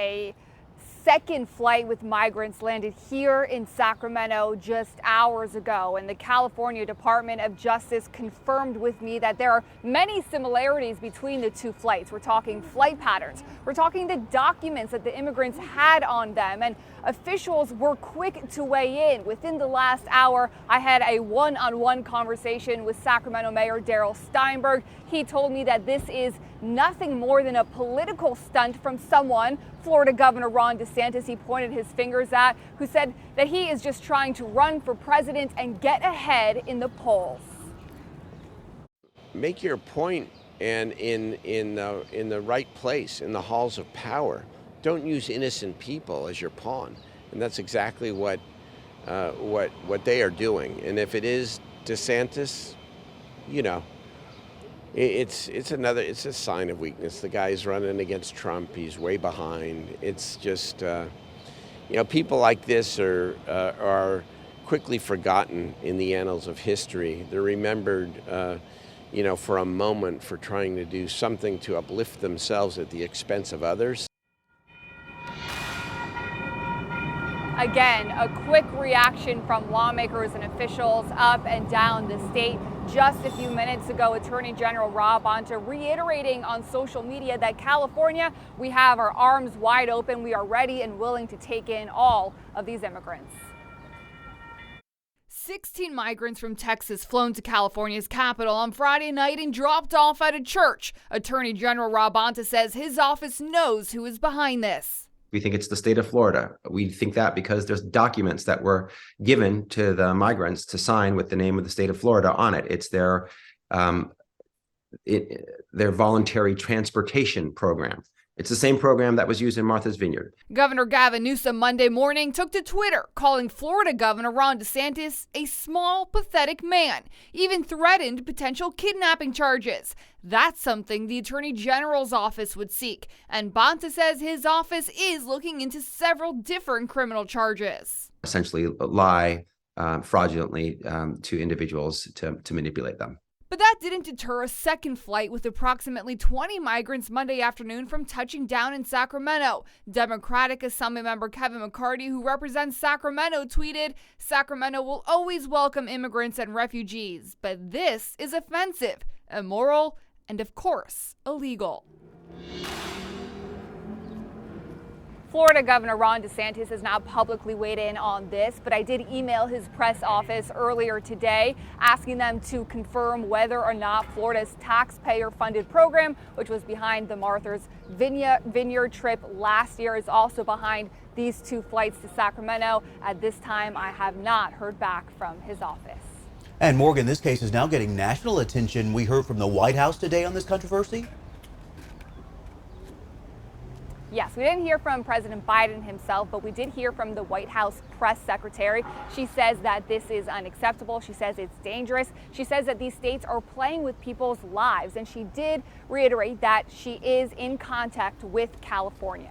A second flight with migrants landed here in Sacramento just hours ago, and the California Department of Justice confirmed with me that there are many similarities between the two flights. We're talking flight patterns. We're talking the documents that the immigrants had on them, and officials were quick to weigh in. Within the last hour, I had a one-on-one conversation with Sacramento Mayor Darrell Steinberg. He told me that this is nothing more than a political stunt from someone, Florida Governor Ron Desantis, he pointed his fingers at, who said that he is just trying to run for president and get ahead in the polls. Make your point and in the right place, in the halls of power. Don't use innocent people as your pawn, and that's exactly what they are doing. And if it is DeSantis, you know, it's a sign of weakness. The guy's running against Trump. He's way behind. It's just people like this are quickly forgotten in the annals of history. They're remembered for a moment for trying to do something to uplift themselves at the expense of others. Again, a quick reaction from lawmakers and officials up and down the state. Just a few minutes ago, Attorney General Rob Bonta reiterating on social media that California, we have our arms wide open. We are ready and willing to take in all of these immigrants. 16 migrants from Texas flown to California's capital on Friday night and dropped off at a church. Attorney General Rob Bonta says his office knows who is behind this. We think it's the state of Florida. We think that because there's documents that were given to the migrants to sign with the name of the state of Florida on it. It's their voluntary transportation program. It's the same program that was used in Martha's Vineyard. Governor Gavin Newsom Monday morning took to Twitter, calling Florida Governor Ron DeSantis a small, pathetic man, even threatened potential kidnapping charges. That's something the Attorney General's office would seek, and Bonta says his office is looking into several different criminal charges. Essentially lie fraudulently to individuals to manipulate them. But that didn't deter a second flight with approximately 20 migrants Monday afternoon from touching down in Sacramento. Democratic Assemblymember Kevin McCarty, who represents Sacramento, tweeted, "Sacramento will always welcome immigrants and refugees, but this is offensive, immoral, and of course, illegal." Florida Governor Ron DeSantis has not publicly weighed in on this, but I did email his press office earlier today asking them to confirm whether or not Florida's taxpayer-funded program, which was behind the Martha's Vineyard trip last year, is also behind these two flights to Sacramento. At this time, I have not heard back from his office. And Morgan, this case is now getting national attention. We heard from the White House today on this controversy. Yes, we didn't hear from President Biden himself, but we did hear from the White House press secretary. She says that this is unacceptable. She says it's dangerous. She says that these states are playing with people's lives, and she did reiterate that she is in contact with California.